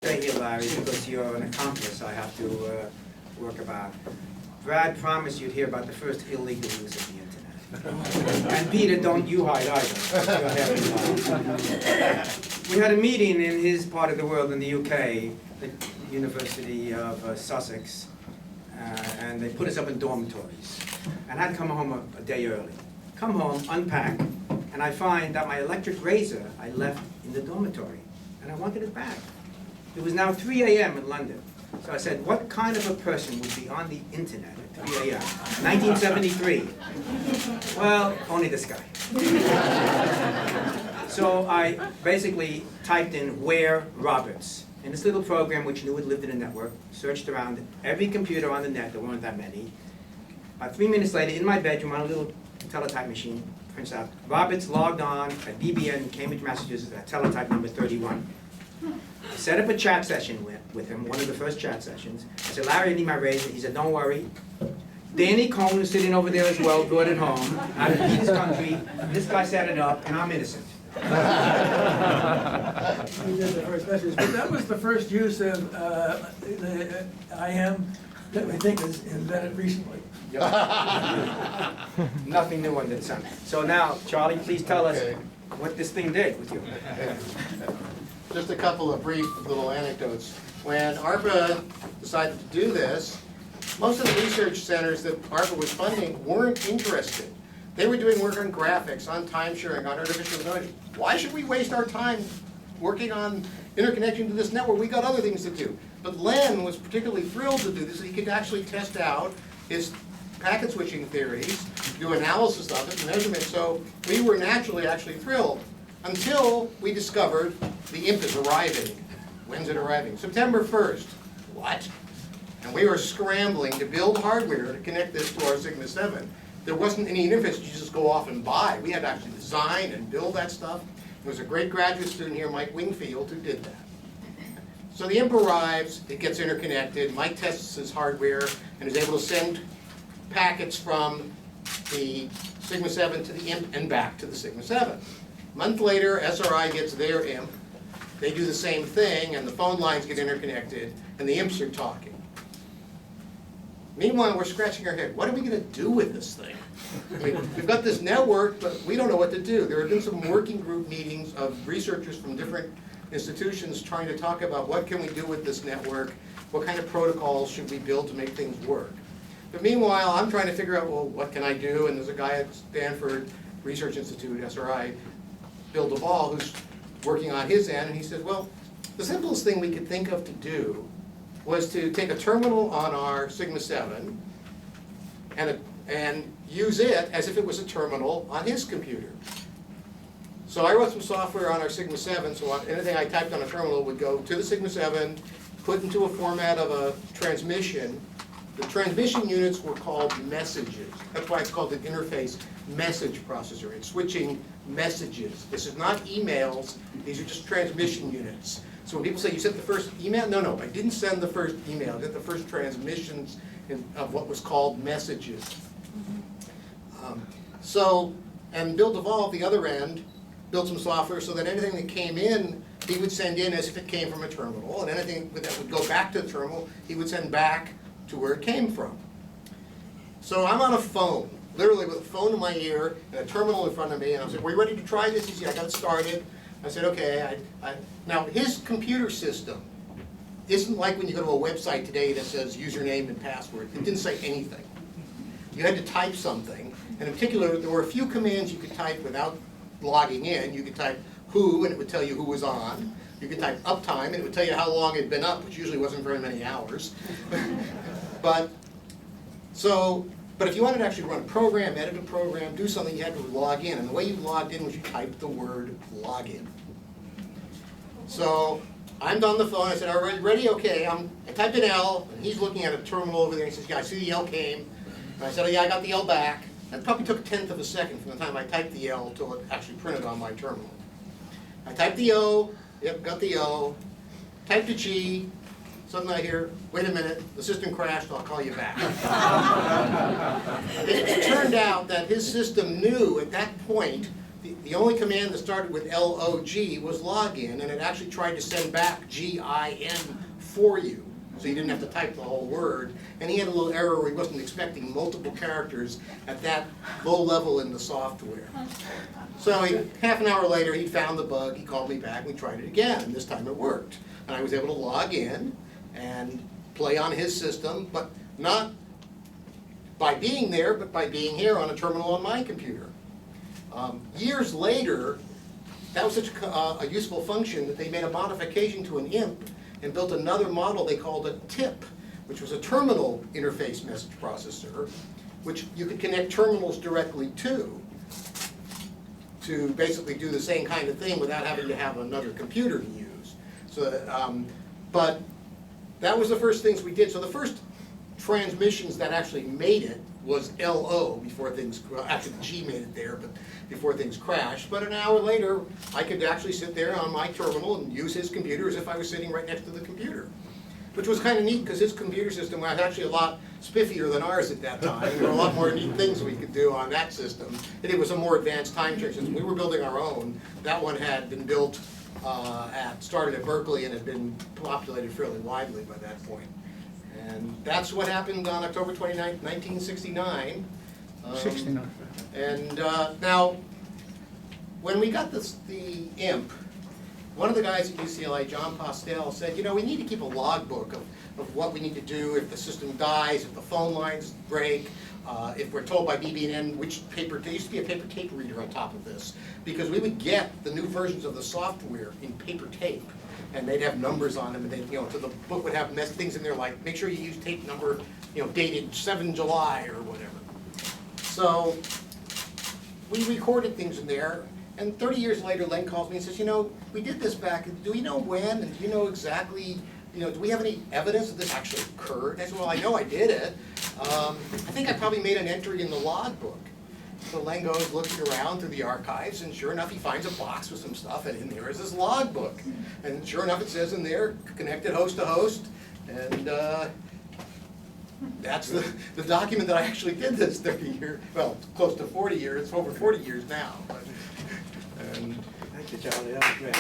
Stay here, Larry, because you're an accomplice I have to work about. Brad promised you'd hear about the first illegal use of the internet. And Peter, don't you hide either. We had a meeting in his part of the world in the UK, the University of Sussex, and they put us up in dormitories. And I'd come home a day early. Come home, unpack, and I find that my electric razor I left in the dormitory, and I wanted it back. It was now 3 a.m. in London. So I said, what kind of a person would be on the internet at 3 a.m.? 1973. Well, only this guy. So I basically typed in "Where Roberts" in this little program which knew it lived in a network, searched around every computer on the net, there weren't that many. About 3 minutes later, in my bedroom on a little teletype machine, prints out, Roberts logged on at BBN, Cambridge, Massachusetts, at teletype number 31. I set up a chat session with him, one of the first chat sessions. I said, Larry, I need my razor. He said, don't worry. Danny Cohen was sitting over there as well, good at home, out of Peter's country. This guy set it up, and I'm innocent. We did the first message, but that was the first use of the IM that we think is invented recently. Yep. Nothing new under the sun. So now, Charlie, please tell us what this thing did with you. Just a couple of brief little anecdotes. When ARPA decided to do this, most of the research centers that ARPA was funding weren't interested. They were doing work on graphics, on time sharing, on artificial intelligence. Why should we waste our time working on interconnection to this network? We got other things to do. But Len was particularly thrilled to do this. He could actually test out his packet switching theories, do analysis of it, measurement. So we were naturally actually thrilled until we discovered the imp is arriving. When's it arriving? September 1st. What? And we were scrambling to build hardware to connect this to our Sigma 7. There wasn't any interface you just go off and buy. We had to actually design and build that stuff. There was a great graduate student here, Mike Wingfield, who did that. So the imp arrives, it gets interconnected, Mike tests his hardware, and is able to send packets from the Sigma 7 to the imp and back to the Sigma 7. A month later, SRI gets their imp, they do the same thing, and the phone lines get interconnected, and the imps are talking. Meanwhile, we're scratching our head. What are we going to do with this thing? I mean, we've got this network, but we don't know what to do. There have been some working group meetings of researchers from different institutions trying to talk about what can we do with this network, what kind of protocols should we build to make things work. But meanwhile, I'm trying to figure out, well, what can I do? And there's a guy at Stanford Research Institute, SRI, Bill Duvall, who's working on his end, and he says, well, the simplest thing we could think of to do was to take a terminal on our Sigma 7 and use it as if it was a terminal on his computer. So I wrote some software on our Sigma 7, so anything I typed on a terminal would go to the Sigma 7, put into a format of a transmission. The transmission units were called messages. That's why it's called an interface message processor. It's switching messages. This is not emails. These are just transmission units. So when people say, you sent the first email? No, no, I didn't send the first email. I did the first transmissions of what was called messages. And Bill Duvall, at the other end, built some software so that anything that came in, he would send in as if it came from a terminal, and anything that would go back to the terminal, he would send back to where it came from. So I'm on a phone, literally with a phone in my ear and a terminal in front of me, and I said, "Were you ready to try this?" He said, "I got it started." I said, "Okay." Now his computer system isn't like when you go to a website today that says username and password. It didn't say anything. You had to type something, and in particular, there were a few commands you could type without logging in. You could type who, and it would tell you who was on. You could type uptime, and it would tell you how long it had been up, which usually wasn't very many hours. But if you wanted to actually run a program, edit a program, do something, you had to log in. And the way you logged in was you typed the word login. So I'm on the phone. I said, "Are you ready?" "Okay." I typed an L, and he's looking at a terminal over there. He says, "Yeah, I see the L came." And I said, "Oh, yeah, I got the L back." That probably took 1/10 of a second from the time I typed the L until it actually printed on my terminal. I typed the O. Yep, got the O. Typed a G. Suddenly I hear, "Wait a minute, the system crashed, I'll call you back." It turned out that his system knew at that point the only command that started with LOG was login, and it actually tried to send back GIN for you. So you didn't have to type the whole word. And he had a little error where he wasn't expecting multiple characters at that low level in the software. So half an hour later, he found the bug, he called me back, we tried it again, and this time it worked. And I was able to log in and play on his system, but not by being there, but by being here on a terminal on my computer. Years later, that was such a useful function that they made a modification to an IMP and built another model they called a TIP, which was a terminal interface message processor, which you could connect terminals directly to basically do the same kind of thing without having to have another computer to use. So, but that was the first things we did. So the first transmissions that actually made it was LO before things, actually the G made it there, but before things crashed. But an hour later, I could actually sit there on my terminal and use his computer as if I was sitting right next to the computer. Which was kind of neat because his computer system was actually a lot spiffier than ours at that time. There were a lot more neat things we could do on that system. And it was a more advanced time train system. We were building our own. That one had been built started at Berkeley and had been populated fairly widely by that point. And that's what happened on October 29th, 1969. 69. And now, when we got the IMP, one of the guys at UCLA, John Postel, said, you know, we need to keep a logbook of what we need to do if the system dies, if the phone lines break, if we're told by BB&N which paper, there used to be a paper tape reader on top of this, because we would get the new versions of the software in paper tape, and they'd have numbers on them, and they, you know, so the book would have things in there like, make sure you use tape number, you know, dated 7 July or whatever. So we recorded things in there. And 30 years later, Len calls me and says, you know, we did this back, do we know when, and do you know exactly, you know, do we have any evidence that this actually occurred? I said, well, I know I did it. I think I probably made an entry in the logbook. So Len goes looking around through the archives, and sure enough, he finds a box with some stuff, and in there is this logbook. And sure enough, it says in there, connected host to host, and that's the document that I actually did this 30 years, well, close to 40 years, it's over 40 years now. But, Thank you, Charlie. That was great.